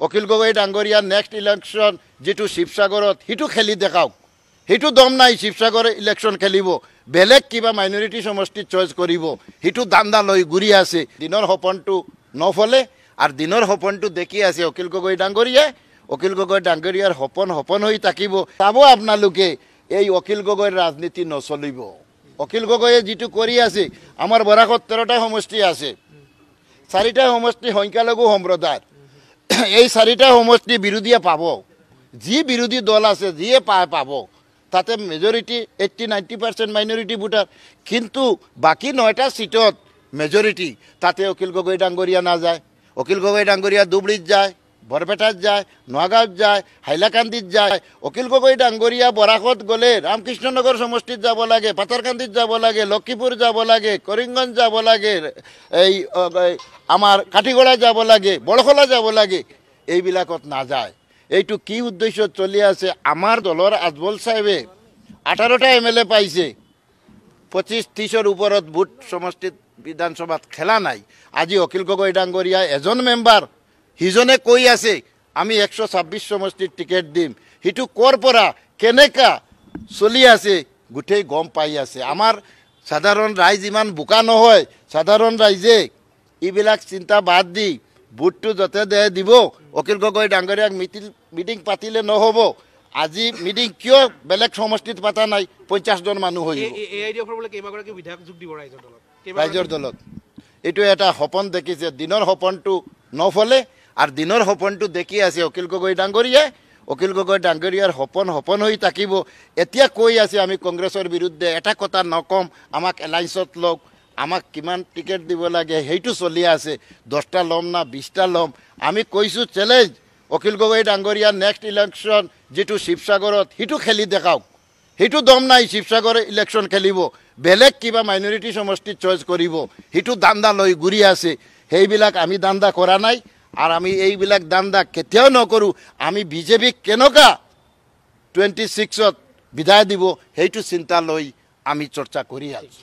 অখিল গগৈ ডাঙৰীয়া next election যেটো শিৱসাগৰত হিটো খেলি দেখাওক হিটো দম নাই শিৱসাগৰ ইলেকশ্যন খেলিব বেলেগ কিবা মাইনৰিটি সমষ্টি চইচ কৰিব হিটো দান্দা লৈ ঘূৰি আছে দিনৰ সপোনটো নফলে আৰু দিনৰ সপোনটো দেখি আছে অখিল গগৈ ডাঙৰীয়াৰ সপোন হৈ থাকিব চাব আপোনালোকে এই অখিল গগৈৰ ৰাজনীতি নচলিব অখিল গগৈয়ে যেটো কৰি আছে আমাৰ বৰাকত 13টা সমষ্টি আছে 4টা সমষ্টি সংখ্যালঘু সম্প্ৰদায় এই 4টা সমষ্টি বিৰোধীয়ে পাব যি বিৰোধী দল আছে যিয়ে পাব তাতে মেজৰিটি 80-90% মাইনৰিটি ভোটাৰ কিন্তু বাকি 9টা সিটত মেজৰিটি তাতে অখিল গগৈ ডাঙৰীয়া নাযায় অখিল গগৈ ডাঙৰীয়া দুবলিত যায় বৰপেটাত যায় নগাঁৱত যায় হাইলাকান্দিত যায় অখিল গগৈ ডাঙৰীয়া বৰাকত গ'লে ৰামকৃষ্ণনগৰ সমষ্টিত যাব লাগে পাথাৰকান্দিত যাব লাগে লক্ষীপুৰ যাব লাগে কৰিমগঞ্জ যাব লাগে এই আমাৰ কাটিগড়া যাব লাগে বৰখলা যাব লাগে এইবিলাকত নাযায় এইটো কি উদ্দেশ্যত চলি আছে আমাৰ দলৰ আজমল সাহেবে 18টা এমএলএ পাইছে 25-30ৰ ওপৰত ভোট সমষ্টিত বিধানসভাত খেলা নাই আজি অখিল গগৈ ডাঙৰীয়া এজন মেম্বাৰ হিজনে কৈ আছে আমি 126 সমষ্টিৰ টিকেট দিম হিটো কৰ পৰা কেনেকা চলি আছে গুটেই গম পাই আছে আমাৰ সাধাৰণ ৰাইজ ইমান বোকা নহয় সাধাৰণ ৰাইজে ইবিলাক চিন্তা বাদ দি ভোটটো যতে দিব অখিল গগৈ ডাঙৰীয়াক মিটিং পাতিলে নহব আজি মিটিং কিয় বেলেগ সমষ্টিত পাতা নাই 50 জন মানুহ হৈ এই আইডিয়া ফৰবলে কেইবাগৰাকী বিধায়ক যোগ দিব ৰাইজৰ দলত এটো এটা সপোন দেখিছে দিনৰ সপোনটো নফলে আৰ দিনৰ সপোনটো দেখি আছে অখিল গগৈ ডাঙৰীয়াৰ সপোন হৈ থাকিব এতিয়া কৈ আছে আমি কংগ্ৰেছৰ বিৰুদ্ধে এটা কথা নকম আমাক এলায়েন্সত লওক আমাক কিমান টিকেট দিব লাগে হেইটো চলি আছে 10টা লম না 20টা লম আমি কৈছো চ্যালেঞ্জ অখিল গগৈ ডাঙৰীয়া নেক্সট ইলেকশ্যন যেটো শিৱসাগৰত হিটো খেলি দেখাওক হিটো দম নাই শিৱসাগৰ ইলেকশ্যন খেলিব বেলেগ কিবা মাইনৰিটি সমষ্টি চইচ কৰিব হিটো দান্দা লৈ ঘূৰি আছে সেইবিলাক আমি দান্দা কৰা নাই আৰ আমি এইবিলাক দান্দা কেতিয়াও নকৰো আমি বিজেপি কেনকা 26ত বিদায় দিব হেইটো চিন্তা লৈ আমি চৰ্চা কৰি আছো